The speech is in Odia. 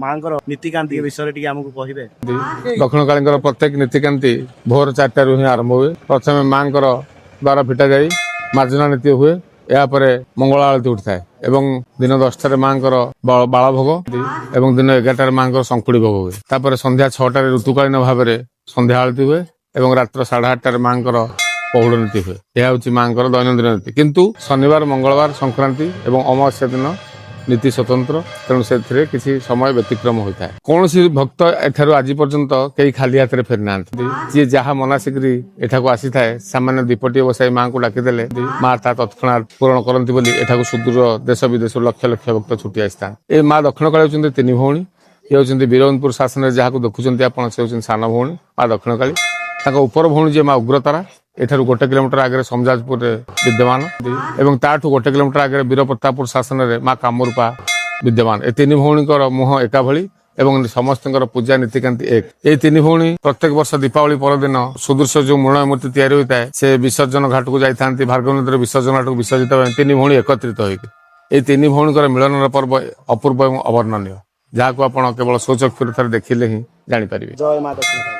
ମାଙ୍କର ନୀତିକାନ୍ତି ବିଷୟରେ ଟିକେ ଆମକୁ କହିବେ। ଦକ୍ଷିଣ କାଳୀଙ୍କର ପ୍ରତ୍ୟେକ ନୀତିକାନ୍ତି ଭୋର 4ଟାରୁ ହିଁ ଆରମ୍ଭ ହୁଏ। ପ୍ରଥମେ ମାଙ୍କର ଦ୍ୱାର ଫିଟା ଯାଇ ମାର୍ଜନା ନୀତି ହୁଏ। ଏହାପରେ ମଙ୍ଗଳ ଆଳତି ଉଠିଥାଏ ଏବଂ ଦିନ 10ଟାରେ ମାଙ୍କର ବାଳ ଭୋଗ ଏବଂ ଦିନ 11ଟାରେ ମାଙ୍କର ଶଙ୍କୁଡ଼ି ଭୋଗ ହୁଏ। ତାପରେ ସନ୍ଧ୍ୟା 6ଟାରେ ଋତୁକାଳୀନ ଭାବରେ ସନ୍ଧ୍ୟା ଆଳତି ହୁଏ ଏବଂ ରାତ୍ର 8:30ଟାରେ ମାଙ୍କର ପହୁଡ଼ ନୀତି ହୁଏ। ଏହା ହେଉଛି ମାଙ୍କର ଦୈନନ୍ଦିନ ନୀତି। କିନ୍ତୁ ଶନିବାର, ମଙ୍ଗଳବାର, ସଂକ୍ରାନ୍ତି ଏବଂ ଅମାବାସ୍ୟା ଦିନ ନୀତି ସ୍ୱତନ୍ତ୍ର, ତେଣୁ ସେଥିରେ କିଛି ସମୟ ବ୍ୟତିକ୍ରମ ହୋଇଥାଏ। କୌଣସି ଭକ୍ତ ଏଠାରୁ ଆଜି ପର୍ଯ୍ୟନ୍ତ କେହି ଖାଲି ହାତରେ ଫେରି ନାହାନ୍ତି। ଯିଏ ଯାହା ମନାସିକିରି ଏଠାକୁ ଆସିଥାଏ ସାମାନ୍ୟ ଦୀପଟିଏ ବସାଇ ମାଙ୍କୁ ଡାକିଦେଲେ ମା ତା ତତ୍କ୍ଷଣାତ୍ ପୂରଣ କରନ୍ତି ବୋଲି ଏଠାକୁ ସୁଦୂର ଦେଶ ବିଦେଶରୁ ଲକ୍ଷ ଲକ୍ଷ ଭକ୍ତ ଛୁଟି ଆସିଥାନ୍ତି। ଏ ମା ଦକ୍ଷିଣକାଳୀ ହେଉଛନ୍ତି 3 ଭଉଣୀ। ଇଏ ହେଉଛନ୍ତି ବୀରବନ୍ଦପୁର ଶାସନରେ ଯାହାକୁ ଦେଖୁଛନ୍ତି ଆପଣ, ସେ ହେଉଛନ୍ତି ସାନ ଭଉଣୀ ମା ଦକ୍ଷିଣକାଳୀ। ତାଙ୍କ ଉପର ଭଉଣୀ ଯିଏ ମା ଉଗ୍ରତାରା, ଏଠାରୁ 1 କିଲୋମିଟର ଆଗରେ ସମଜାଜପୁରରେ ବିଦ୍ୟମାନ ଏବଂ ତାଠୁ 1 କିଲୋମିଟର ଆଗରେ ବୀରପ୍ରତାପପୁର ଶାସନରେ ମା କାମରୂପା ବିଦ୍ୟମାନ। ଏ 3 ଭଉଣୀଙ୍କର ମୁହଁ ଏକା ଭଳି ଏବଂ ସମସ୍ତଙ୍କର ପୂଜା ନୀତିକାନ୍ତି ଏକ। এই 3 ଭଉଣୀ ପ୍ରତ୍ୟେକ ବର୍ଷ ଦୀପାବଳି ପରଦିନ ସୁଦୃଶ୍ୟ ଯେଉଁ ମୃଣ୍ମୟ ମୂର୍ତ୍ତି ତିଆରି ହୋଇଥାଏ ସେ ବିସର୍ଜନ ଘାଟକୁ ଯାଇଥାନ୍ତି। ଭାର୍ଗବ ନଦୀର ବିସର୍ଜନ ଘାଟକୁ ବିସର୍ଜିତ ହେବା 3 ଭଉଣୀ ଏକତ୍ରିତ ହୋଇକି এই 3 ଭଉଣୀଙ୍କର ମିଳନର ପର୍ବ ଅପୂର୍ବ ଏବଂ ଅବର୍ଣ୍ଣନୀୟ, ଯାହାକୁ ଆପଣ କେବଳ ସ୍ୱଚକ୍ଷୁରେ ଥରେ ଦେଖିଲେ ହିଁ ଜାଣିପାରିବେ। ଜୟ ମା ଦକ୍ଷିଣ।